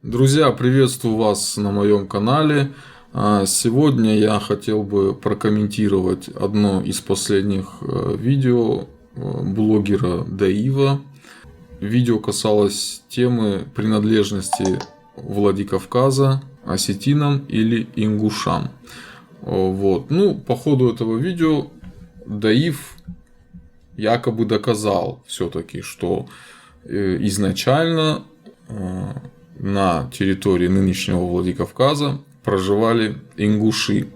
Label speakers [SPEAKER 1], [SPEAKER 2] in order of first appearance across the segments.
[SPEAKER 1] Друзья, приветствую вас на моем канале. Сегодня я хотел бы прокомментировать одно из последних видео блогера Даива. Видео касалось темы принадлежности Владикавказа осетинам или ингушам. По ходу этого видео Даив якобы доказал все-таки, что изначально на территории нынешнего Владикавказа проживали ингуши.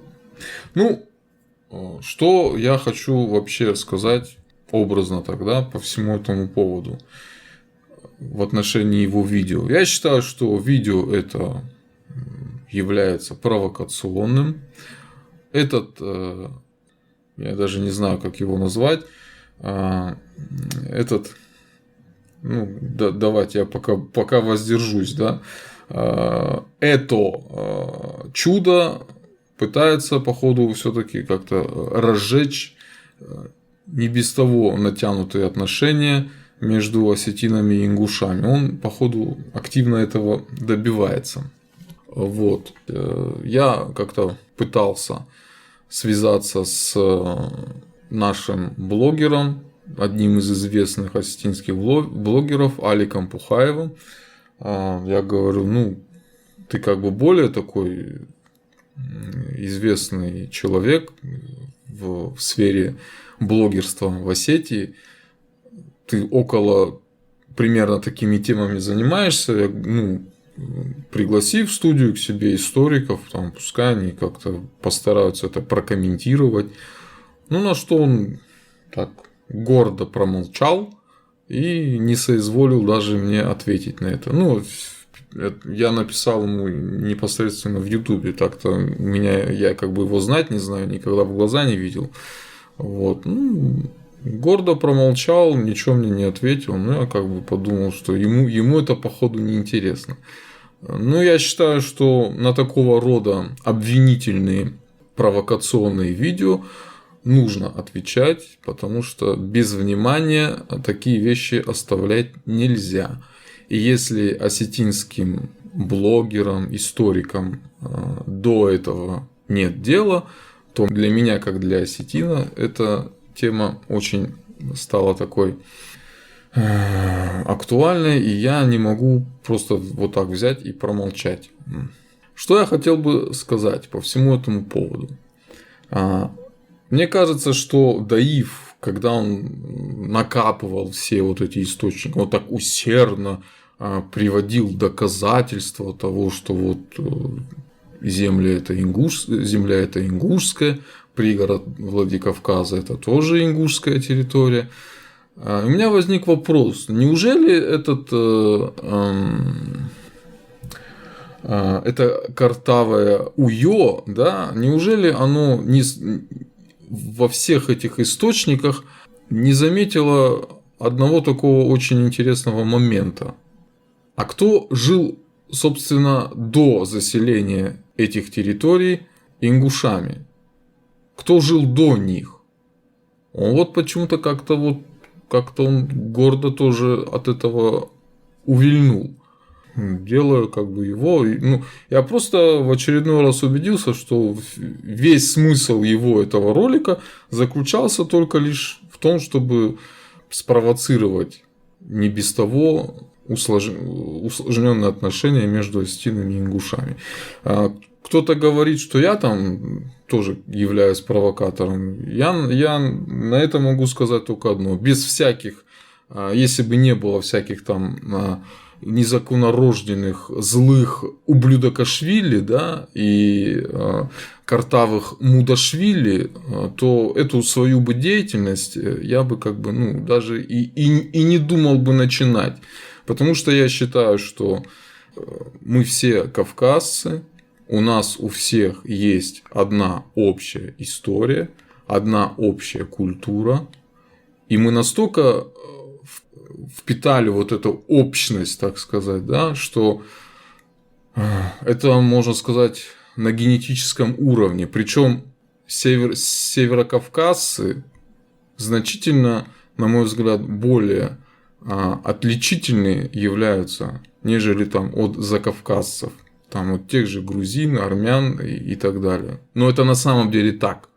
[SPEAKER 1] Что я хочу вообще сказать образно тогда по всему этому поводу в отношении его видео. Я считаю, что видео это является провокационным. Я даже не знаю, как его назвать. Давайте я пока воздержусь, да. Это чудо пытается, походу, все-таки как-то разжечь не без того натянутые отношения между осетинами и ингушами. Он, походу, активно этого добивается. Я как-то пытался связаться с нашим блогером, одним из известных осетинских блогеров, Аликом Пухаевым. Я говорю, ты как бы более такой известный человек в сфере блогерства в Осетии. Ты около примерно такими темами занимаешься. Пригласи в студию к себе историков, пускай они как-то постараются это прокомментировать. На что он так гордо промолчал и не соизволил даже мне ответить на это. Я написал ему непосредственно в Ютубе. Так-то я как бы его знать не знаю, никогда в глаза не видел. Гордо промолчал, ничего мне не ответил. Я как бы подумал, что ему это походу неинтересно. Я считаю, что на такого рода обвинительные провокационные видео нужно отвечать, потому что без внимания такие вещи оставлять нельзя. И если осетинским блогерам, историкам до этого нет дела, то для меня, как для осетина, эта тема очень стала такой актуальной, и я не могу просто вот так взять и промолчать. Что я хотел бы сказать по всему этому поводу? Мне кажется, что Даив, когда он накапывал все вот эти источники, он так усердно приводил доказательства того, что земля это ингушская, пригород Владикавказа это тоже ингушская территория. У меня возник вопрос, неужели это картавое уё, да, неужели оно во всех этих источниках не заметила одного такого очень интересного момента? А кто жил, собственно, до заселения этих территорий ингушами? Кто жил до них? Он почему-то как-то он гордо тоже от этого увильнул. Делаю как бы его. Я просто в очередной раз убедился, что весь смысл этого ролика заключался только лишь в том, чтобы спровоцировать не без того усложненные отношения между осетинами и ингушами. Кто-то говорит, что я тоже являюсь провокатором. Я на это могу сказать только одно. Без всяких, если бы не было всяких незаконнорожденных злых ублюдокашвили, да, и картавых мудашвили, то эту свою бы деятельность я бы как бы даже и не думал бы начинать. Потому что я считаю, что мы все кавказцы, у нас у всех есть одна общая история, одна общая культура, и мы настолько впитали эту общность, так сказать, да, что это, можно сказать, на генетическом уровне. Причем северокавказцы значительно, на мой взгляд, более отличительные являются, нежели там от закавказцев, там от тех же грузин, армян и так далее. Но это на самом деле так.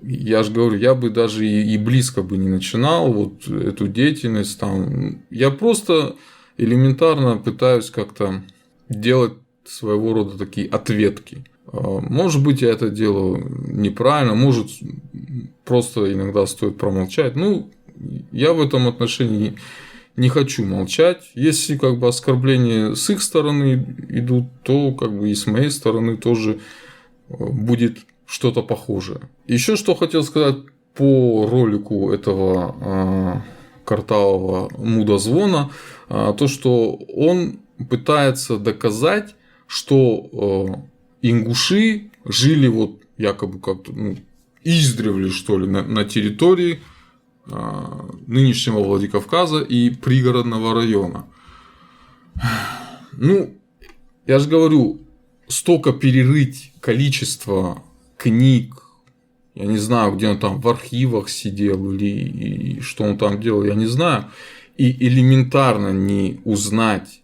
[SPEAKER 1] Я же говорю, я бы даже и близко бы не начинал вот эту деятельность. Там. Я просто элементарно пытаюсь как-то делать своего рода такие ответки. Может быть, я это делаю неправильно, может, просто иногда стоит промолчать. Ну, я в этом отношении не хочу молчать. Если как бы оскорбления с их стороны идут, то как бы и с моей стороны тоже будет что-то похожее. Еще что хотел сказать по ролику этого картавого мудозвона, то, что он пытается доказать, что ингуши жили вот якобы как-то издревле, что ли, на территории нынешнего Владикавказа и пригородного района. Ну, я же говорю, столько перерыть количество книг, я не знаю, где он там в архивах сидел или что он там делал, я не знаю, и элементарно не узнать,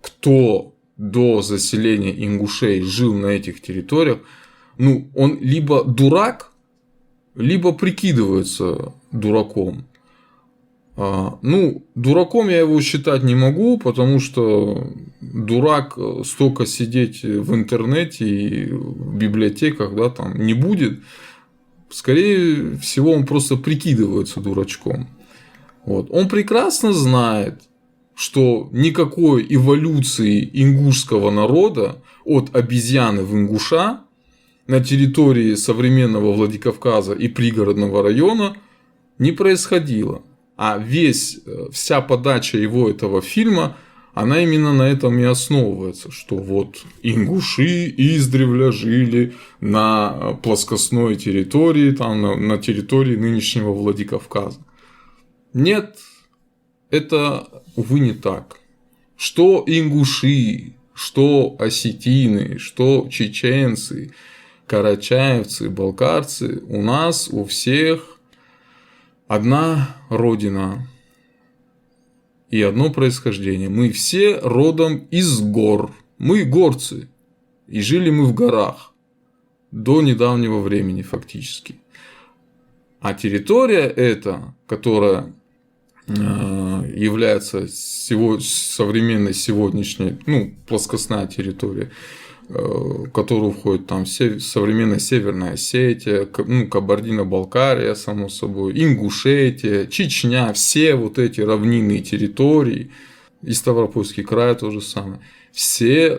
[SPEAKER 1] кто до заселения ингушей жил на этих территориях, ну, он либо дурак, либо прикидывается дураком. Ну, дураком я его считать не могу, потому что дурак столько сидеть в интернете и в библиотеках, да, там не будет. Скорее всего, он просто прикидывается дурачком. Вот. Он прекрасно знает, что никакой эволюции ингушского народа от обезьяны в ингуша на территории современного Владикавказа и пригородного района не происходило. А вся подача его этого фильма, она именно на этом и основывается, что вот ингуши издревле жили на плоскостной территории, там, на территории нынешнего Владикавказа. Нет, это, увы, не так. Что ингуши, что осетины, что чеченцы, карачаевцы, балкарцы, у нас у всех одна родина и одно происхождение. Мы все родом из гор. Мы горцы. И жили мы в горах до недавнего времени фактически. А территория эта, которая является современной сегодняшней, плоскостная территория, в которую входит там современная Северная Осетия, Кабардино-Балкария, само собой, Ингушетия, Чечня, все вот эти равнинные территории, и Ставропольский край то же самое. Все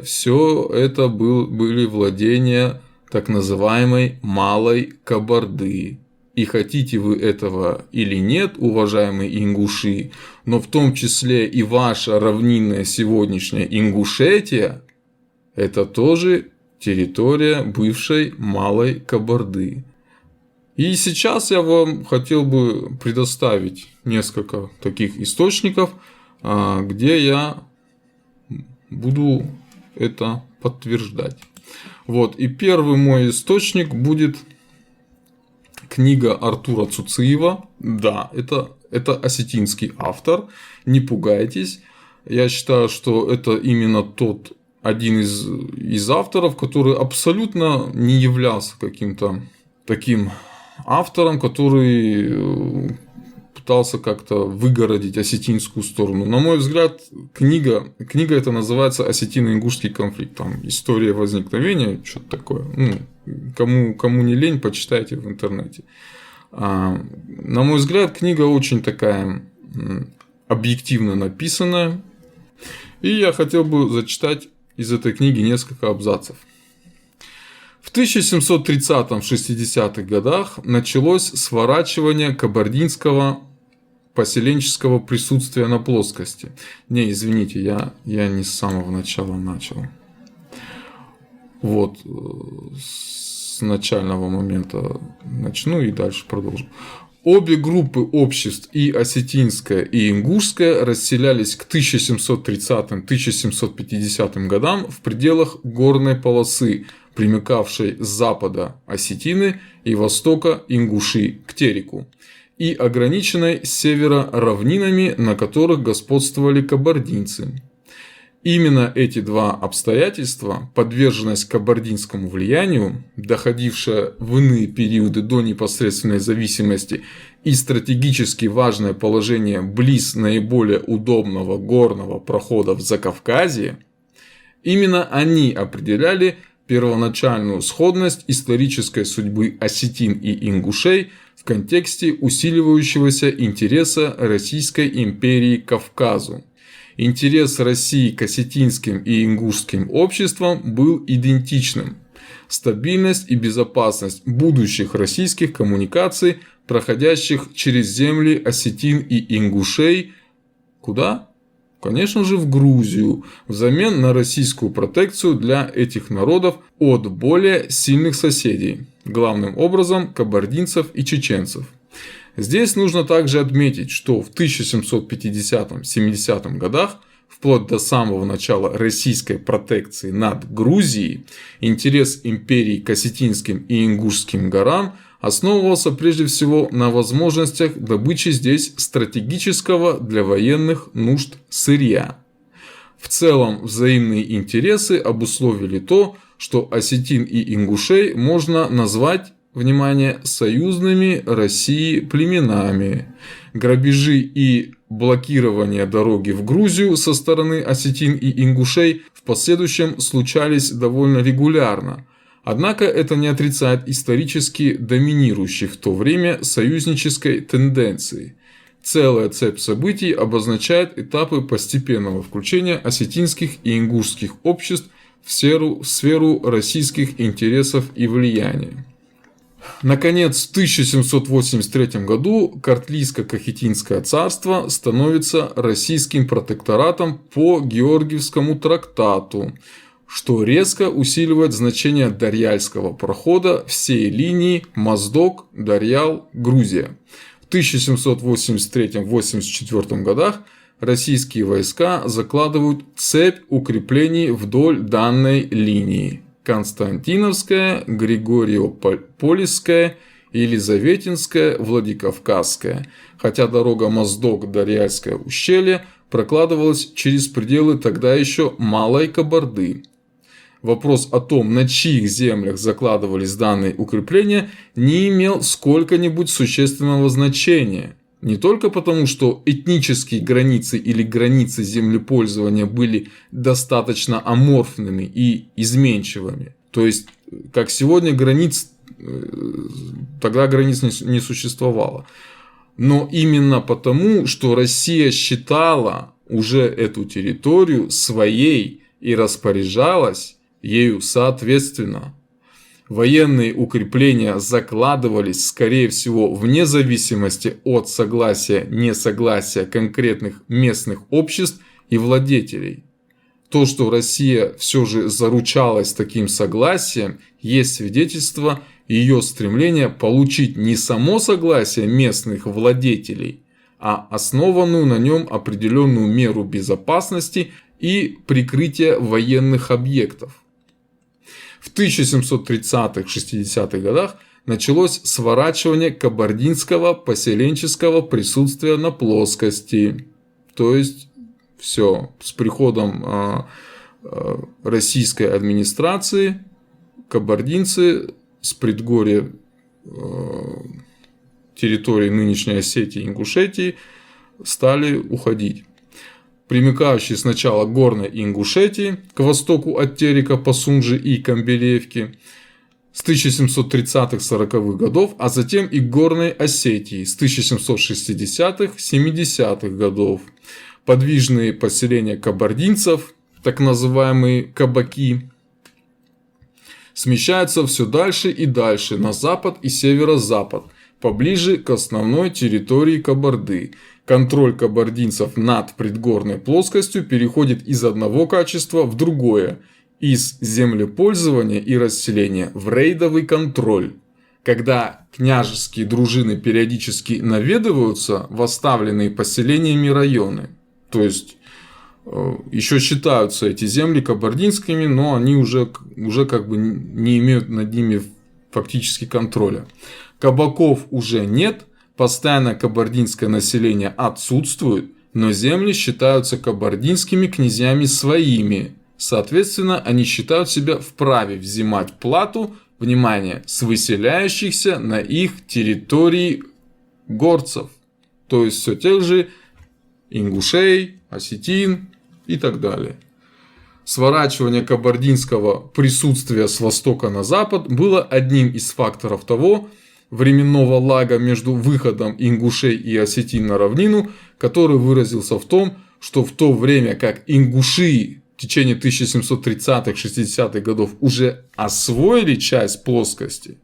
[SPEAKER 1] это были владения так называемой Малой Кабарды. И хотите вы этого или нет, уважаемые ингуши, но в том числе и ваша равнинная сегодняшняя Ингушетия – это тоже территория бывшей Малой Кабарды. И сейчас я вам хотел бы предоставить несколько таких источников, где я буду это подтверждать. Вот. И первый мой источник будет книга Артура Цуциева. Да, это осетинский автор. Не пугайтесь. Я считаю, что это именно тот один из авторов, который абсолютно не являлся каким-то таким автором, который пытался как-то выгородить осетинскую сторону. На мой взгляд, книга эта называется «Осетино-ингушский конфликт». Там история возникновения, что-то такое. Кому не лень, почитайте в интернете. На мой взгляд, книга очень такая объективно написанная. И я хотел бы зачитать из этой книги несколько абзацев. В 1730-60-х годах началось сворачивание кабардинского поселенческого присутствия на плоскости. Не, извините, я не с самого начала начал. Вот, с начального момента начну и дальше продолжу. Обе группы обществ, и осетинская, и ингушская, расселялись к 1730-1750 годам в пределах горной полосы, примыкавшей с запада осетины и востока ингуши к Тереку. и ограниченной с севера равнинами, на которых господствовали кабардинцы. Именно эти два обстоятельства, подверженность кабардинскому влиянию, доходившая в иные периоды до непосредственной зависимости, и стратегически важное положение близ наиболее удобного горного прохода в Закавказье, именно они определяли первоначальную сходность исторической судьбы осетин и ингушей в контексте усиливающегося интереса Российской империи к Кавказу. Интерес России к осетинским и ингушским обществам был идентичным. Стабильность и безопасность будущих российских коммуникаций, проходящих через земли осетин и ингушей, куда? Конечно же, в Грузию, взамен на российскую протекцию для этих народов от более сильных соседей, главным образом кабардинцев и чеченцев. Здесь нужно также отметить, что в 1750-70 годах, вплоть до самого начала российской протекции над Грузией, интерес империи к осетинским и ингушским горам основывался прежде всего на возможностях добычи здесь стратегического для военных нужд сырья. В целом, взаимные интересы обусловили то, что осетин и ингушей можно назвать, внимание, союзными России племенами. Грабежи и блокирование дороги в Грузию со стороны осетин и ингушей в последующем случались довольно регулярно. Однако это не отрицает исторически доминирующей в то время союзнической тенденции. Целая цепь событий обозначает этапы постепенного включения осетинских и ингушских обществ в сферу российских интересов и влияния. Наконец, в 1783 году Картлийско-Кахетинское царство становится российским протекторатом по Георгиевскому трактату, что резко усиливает значение Дарьяльского прохода всей линии Моздок-Дарьял-Грузия. В 1783-84 годах российские войска закладывают цепь укреплений вдоль данной линии. Константиновская, Григорьево-Полисская, Елизаветинская, Владикавказская, хотя дорога Моздок-Дарьяльское ущелье прокладывалась через пределы тогда еще Малой Кабарды. Вопрос о том, на чьих землях закладывались данные укрепления, не имел сколько-нибудь существенного значения. Не только потому, что этнические границы или границы землепользования были достаточно аморфными и изменчивыми. То есть, как сегодня, тогда границ не существовало. Но именно потому, что Россия считала уже эту территорию своей и распоряжалась ею соответственно. Военные укрепления закладывались, скорее всего, вне зависимости от согласия-несогласия конкретных местных обществ и владетелей. То, что Россия все же заручалась таким согласием, есть свидетельство ее стремления получить не само согласие местных владетелей, а основанную на нем определенную меру безопасности и прикрытия военных объектов. В 1730-60-х годах началось сворачивание кабардинского поселенческого присутствия на плоскости. То есть, все, с приходом российской администрации кабардинцы с предгорья территории нынешней Осетии и Ингушетии стали уходить. Примыкающие сначала к горной Ингушетии, к востоку от Терека, Пасунжи и Камбелеевки с 1730-40-х годов, а затем и к горной Осетии с 1760-70-х годов. Подвижные поселения кабардинцев, так называемые кабаки, смещаются все дальше и дальше на запад и северо-запад, поближе к основной территории Кабарды. Контроль кабардинцев над предгорной плоскостью переходит из одного качества в другое, из землепользования и расселения в рейдовый контроль. Когда княжеские дружины периодически наведываются в оставленные поселениями районы, то есть еще считаются эти земли кабардинскими, но они уже как бы не имеют над ними фактически контроля. Кабаков уже нет, Постоянно кабардинское население отсутствует, но земли считаются кабардинскими князьями своими. Соответственно, они считают себя вправе взимать плату, внимание, с выселяющихся на их территории горцев. То есть все тех же ингушей, осетин и так далее. Сворачивание кабардинского присутствия с востока на запад было одним из факторов того временного лага между выходом ингушей и осетин на равнину, который выразился в том, что в то время как ингуши в течение 1730-60-х годов уже освоили часть плоскости,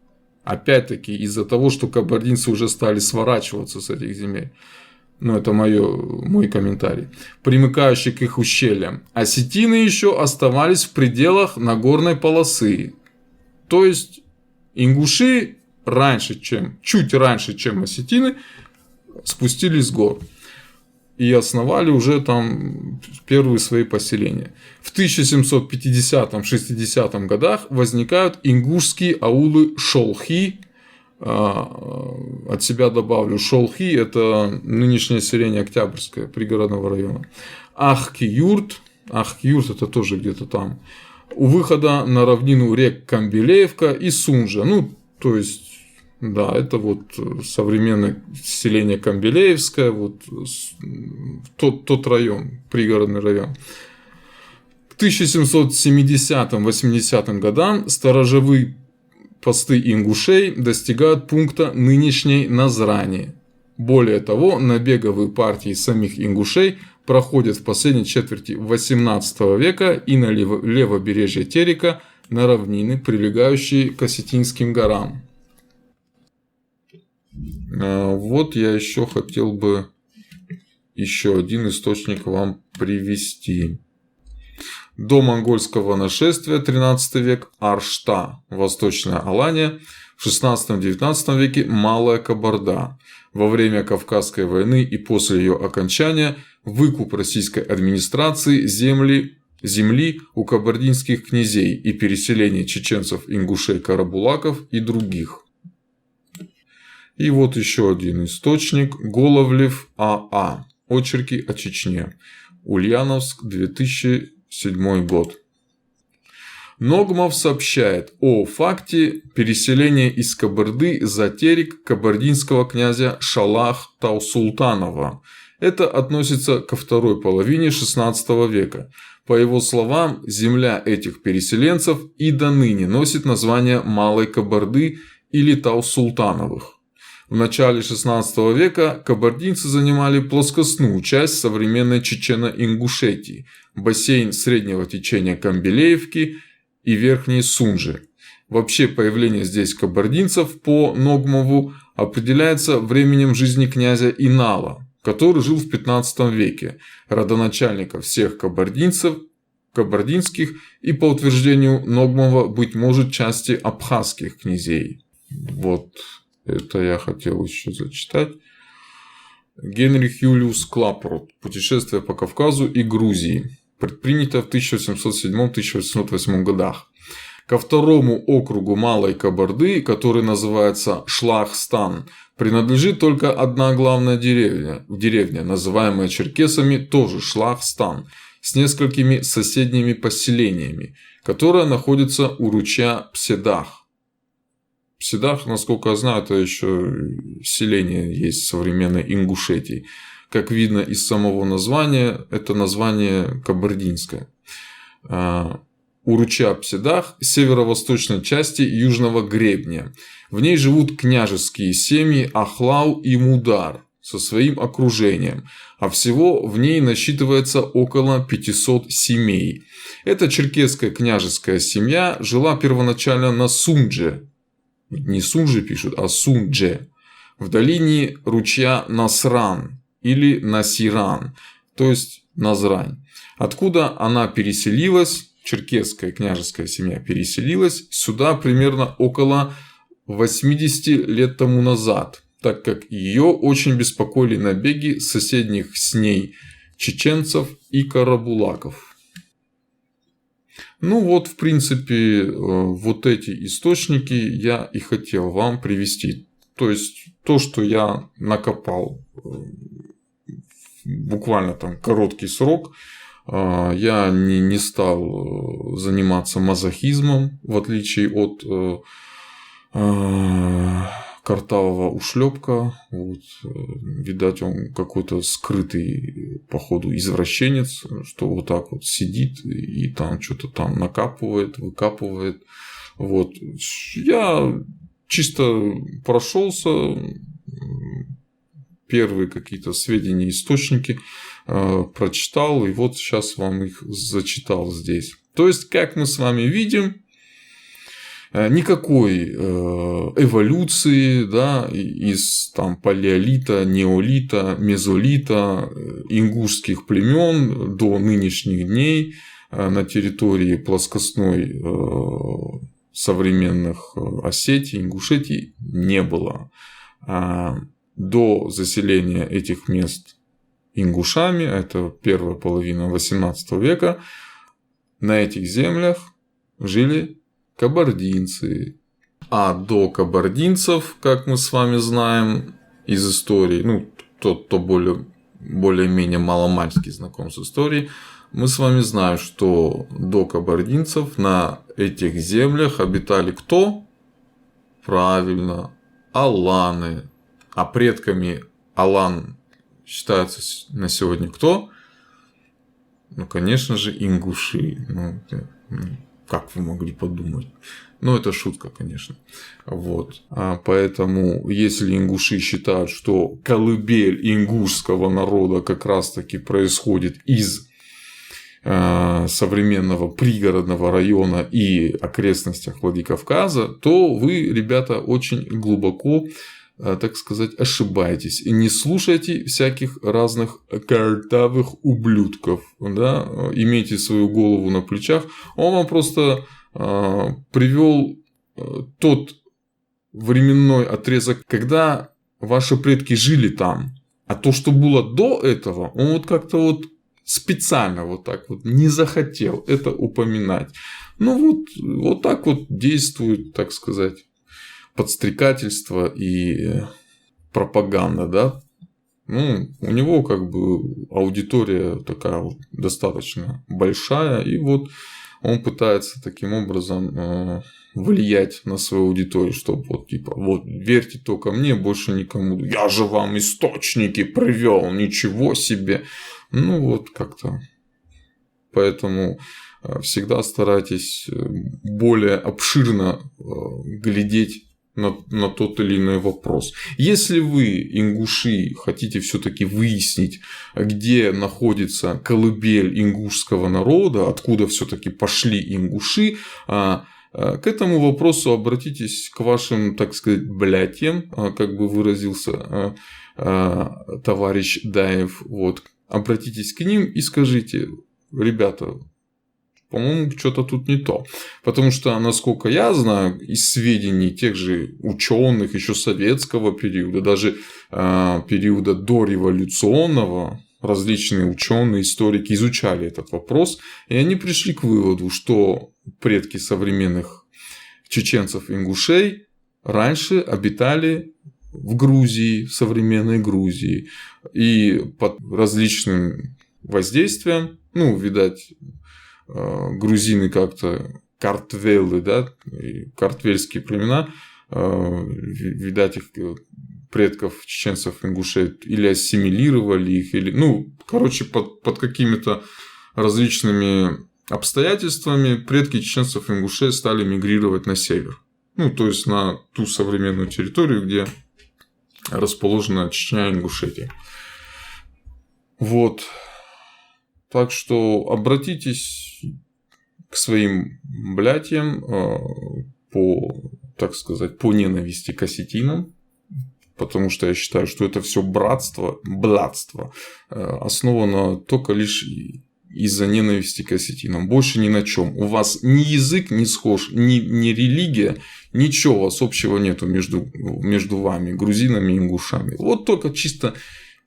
[SPEAKER 1] опять-таки из-за того, что кабардинцы уже стали сворачиваться с этих земель, ну это мой комментарий, примыкающие к их ущельям, осетины еще оставались в пределах Нагорной полосы. То есть ингуши чуть раньше, чем осетины, спустились с гор и основали уже там первые свои поселения. В 1750-60 годах возникают ингушские аулы Шолхи. От себя добавлю, Шолхи – это нынешнее селение Октябрьское, пригородного района. Ахки-Юрт это тоже где-то там. У выхода на равнину рек Камбелеевка и Сунжа. Ну, то есть, да, это вот современное селение Камбелеевское, вот тот район, пригородный район. К 1770-80 годам сторожевые посты ингушей достигают пункта нынешней Назрани. Более того, набеговые партии самих ингушей проходят в последней четверти 18 века и на левобережье Терека на равнины, прилегающие к Осетинским горам. Вот я еще хотел бы еще один источник вам привести. До монгольского нашествия 13 век Аршта, Восточная Алания, в 16-19 веке Малая Кабарда. Во время Кавказской войны и после ее окончания выкуп российской администрации земли у кабардинских князей и переселение чеченцев, ингушей, карабулаков и других. И вот еще один источник. Головлев А.А. Очерки о Чечне. Ульяновск, 2007 год. Ногмов сообщает о факте переселения из Кабарды за Терек кабардинского князя Шалах Таусултанова. Это относится ко второй половине XVI века. По его словам, земля этих переселенцев и до ныне носит название Малой Кабарды или Таусултановых. В начале XVI века кабардинцы занимали плоскостную часть современной Чечено-Ингушетии, бассейн среднего течения Камбелеевки и Верхней Сунжи. Вообще появление здесь кабардинцев по Ногмову определяется временем жизни князя Инала, который жил в 15 веке, родоначальника всех кабардинских и, по утверждению Ногмова, быть может, части абхазских князей. Вот. Это я хотел еще зачитать. Генрих Юлиус Клапрот. Путешествие по Кавказу и Грузии. Предпринято в 1807-1808 годах. Ко второму округу Малой Кабарды, который называется Шлахстан, принадлежит только одна главная деревня, называемая черкесами тоже Шлахстан, с несколькими соседними поселениями, которая находится у ручья Пседах. Пседах, насколько я знаю, это еще селение есть в современной Ингушетии. Как видно из самого названия, это название кабардинское. У ручья Пседах, северо-восточной части южного гребня. В ней живут княжеские семьи Ахлау и Мудар со своим окружением, а всего в ней насчитывается около 500 семей. Эта черкесская княжеская семья жила первоначально на Сундже. Не Сунжи пишут, а Сундже. В долине ручья Насран или Насиран, то есть Назрань. Откуда она переселилась, черкесская княжеская семья переселилась сюда примерно около 80 лет тому назад, так как ее очень беспокоили набеги соседних с ней чеченцев и карабулаков. Ну вот, в принципе, вот эти источники я и хотел вам привести. То есть, то, что я накопал буквально там короткий срок, я не стал заниматься мазохизмом, в отличие от картавого ушлепка. Вот, видать, он какой-то скрытый, походу, извращенец, что вот так вот сидит и там что-то там накапывает, выкапывает. Вот. Я чисто прошелся, первые какие-то сведения, источники прочитал, и вот сейчас вам их зачитал здесь. То есть, как мы с вами видим, никакой эволюции, да, из там, палеолита, неолита, мезолита, ингушских племен до нынешних дней на территории плоскостной современных Осетии, Ингушетии не было. До заселения этих мест ингушами, это первая половина XVIII века, на этих землях жили кабардинцы. А до кабардинцев, как мы с вами знаем из истории, ну, тот, кто более-менее маломальски знаком с историей, мы с вами знаем, что до кабардинцев на этих землях обитали кто? Правильно, аланы. А предками алан считаются на сегодня кто? Ну, конечно же, ингуши. Ну, как вы могли подумать? Ну, это шутка, конечно. Вот. Поэтому, если ингуши считают, что колыбель ингушского народа как раз-таки происходит из современного пригородного района и окрестностях Владикавказа, то вы, ребята, очень глубоко, так сказать, ошибаетесь. И не слушайте всяких разных картавых ублюдков. Да? Имейте свою голову на плечах. Он вам просто привел тот временной отрезок, когда ваши предки жили там. А то, что было до этого, он вот как-то вот специально вот так вот не захотел это упоминать. Ну вот так вот действует, так сказать, подстрекательство и пропаганда, да. Ну, у него как бы аудитория такая вот достаточно большая, и вот он пытается таким образом влиять на свою аудиторию, чтобы вот типа вот верьте только мне, больше никому, я же вам источники привел, ничего себе. Ну вот как-то. Поэтому всегда старайтесь более обширно глядеть на тот или иной вопрос. Если вы, ингуши, хотите все-таки выяснить, где находится колыбель ингушского народа, откуда все-таки пошли ингуши, к этому вопросу обратитесь к вашим, так сказать, блятьям, как бы выразился товарищ Даев. Вот. Обратитесь к ним и скажите: ребята, по-моему, что-то тут не то. Потому что, насколько я знаю, из сведений тех же ученых еще советского периода, даже периода дореволюционного, различные ученые, историки изучали этот вопрос, и они пришли к выводу, что предки современных чеченцев-ингушей раньше обитали в Грузии, в современной Грузии, и под различным воздействием, ну, видать, грузины как-то, картвелы, да, картвельские племена, видать, их предков чеченцев, ингушей или ассимилировали их, или, ну, короче, под какими-то различными обстоятельствами предки чеченцев, ингушей стали мигрировать на север. Ну, то есть на ту современную территорию, где расположена Чечня и Ингушетия. Вот. Так что обратитесь к своим блятьям по, так сказать, по ненависти к осетинам, потому что я считаю, что это все блатство основано только лишь из-за ненависти к осетинам. Больше ни на чем. У вас ни язык не схож, ни религия, ничего у вас общего нету между вами, грузинами и ингушами. Вот только чисто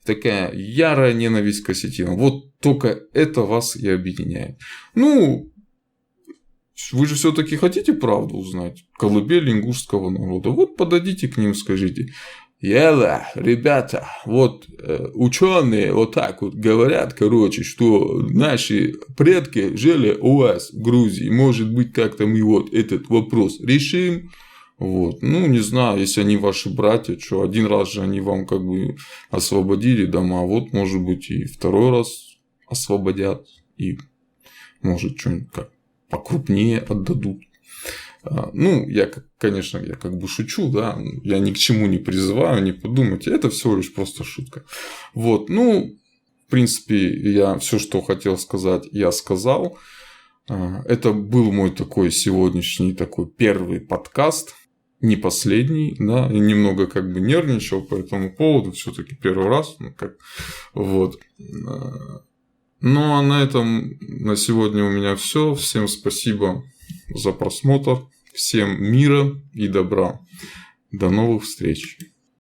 [SPEAKER 1] такая ярая ненависть к осетинам. Вот только это вас и объединяет. Ну, Вы же все-таки хотите правду узнать? Колыбель ингушского народа. Вот подойдите к ним, скажите. Ела, ребята, вот ученые вот так вот говорят, короче, что наши предки жили у вас в Грузии. Может быть, как-то мы вот этот вопрос решим. Вот. Ну, не знаю, если они ваши братья, что один раз же они вам как бы освободили дома, вот, может быть, и второй раз освободят, и, может, что-нибудь как покрупнее отдадут. Ну, я, конечно, я как бы шучу, да, я ни к чему не призываю, не подумайте, это всего лишь просто шутка. Вот, ну, в принципе, я все, что хотел сказать, я сказал. Это был мой такой сегодняшний такой первый подкаст, не последний, да, и немного как бы нервничал по этому поводу, все-таки первый раз, ну, как, вот. Ну, а на этом на сегодня у меня все. Всем спасибо за просмотр. Всем мира и добра. До новых встреч.